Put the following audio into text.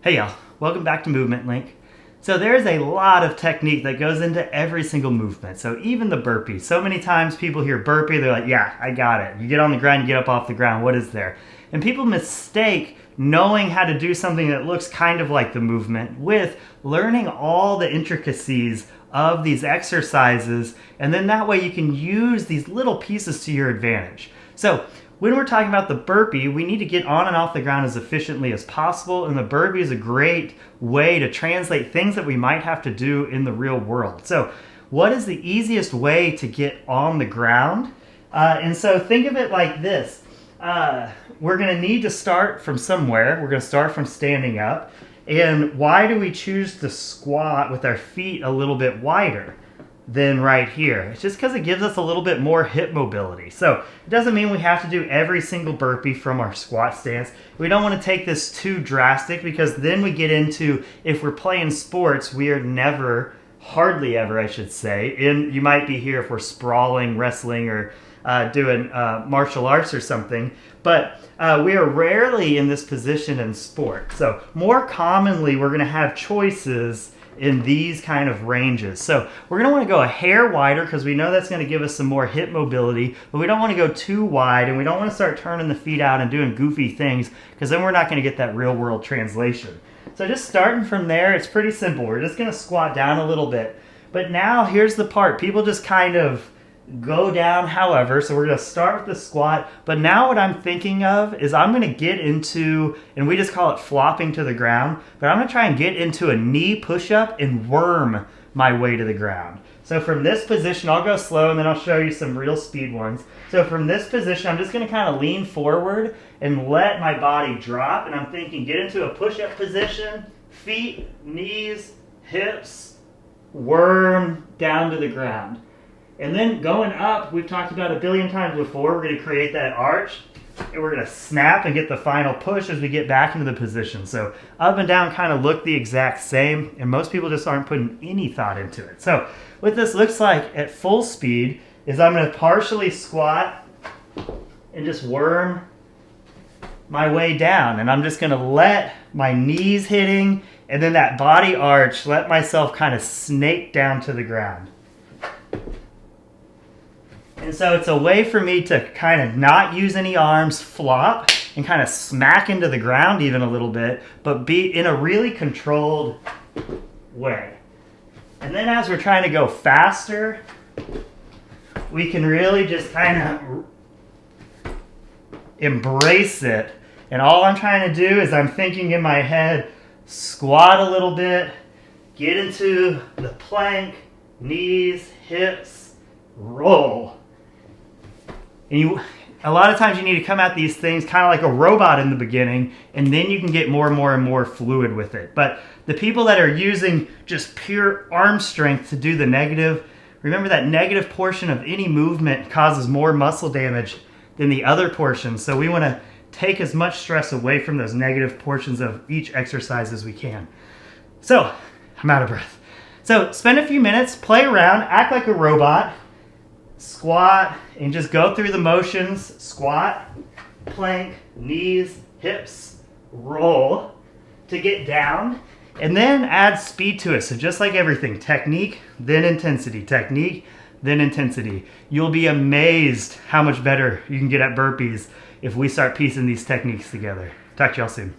Hey y'all, welcome back to Movement Link. So there's a lot of technique that goes into every single movement. So even the burpee. So many times people hear burpee, they're like, yeah, I got it. You get on the ground, you get up off the ground, what is there? And people mistake knowing how to do something that looks kind of like the movement with learning all the intricacies of these exercises, and then that way you can use these little pieces to your advantage. So when we're talking about the burpee, we need to get on and off the ground as efficiently as possible, and the burpee is a great way to translate things that we might have to do in the real world. So what is the easiest way to get on the ground? And so think of it like this. We're going to need to start from somewhere. We're going to start from standing up. And why do we choose to squat with our feet a little bit wider than right here? It's just because it gives us a little bit more hip mobility. So it doesn't mean we have to do every single burpee from our squat stance. We don't want to take this too drastic, because then we get into, if we're playing sports, we are never, hardly ever I should say, you might be here if we're sprawling, wrestling, or doing martial arts or something, but we are rarely in this position in sport. So more commonly, we're going to have choices in these kind of ranges. So we're going to want to go a hair wider, because we know that's going to give us some more hip mobility, but we don't want to go too wide, and we don't want to start turning the feet out and doing goofy things, because then we're not going to get that real world translation. So just starting from there, it's pretty simple. We're just going to squat down a little bit. But now here's the part. People just kind of go down however, so we're going to start with the squat, but now what I'm thinking of is I'm going to get into, and we just call it flopping to the ground, but I'm going to try and get into a knee push-up and worm my way to the ground. So from this position, I'll go slow and then I'll show you some real speed ones. So from this position, I'm just going to kind of lean forward and let my body drop, and I'm thinking get into a push-up position, feet, knees, hips, worm down to the ground. And then going up, we've talked about a billion times before, we're going to create that arch, and we're going to snap and get the final push as we get back into the position. So up and down kind of look the exact same, and most people just aren't putting any thought into it. So what this looks like at full speed is I'm going to partially squat and just worm my way down. And I'm just going to let my knees hitting, and then that body arch, let myself kind of snake down to the ground. And so it's a way for me to kind of not use any arms, flop, and kind of smack into the ground even a little bit, but be in a really controlled way. And then as we're trying to go faster, we can really just kind of embrace it. And all I'm trying to do is I'm thinking in my head, squat a little bit, get into the plank, knees, hips, roll. And a lot of times you need to come at these things kind of like a robot in the beginning, and then you can get more and more and more fluid with it. But the people that are using just pure arm strength to do the negative, remember that negative portion of any movement causes more muscle damage than the other portion. So we want to take as much stress away from those negative portions of each exercise as we can. So I'm out of breath. So spend a few minutes, play around, act like a robot, squat, and just go through the motions. Squat, plank, knees, hips, roll to get down, and then add speed to it. So just like everything, technique, then intensity, technique, then intensity. You'll be amazed how much better you can get at burpees if we start piecing these techniques together. Talk to y'all soon.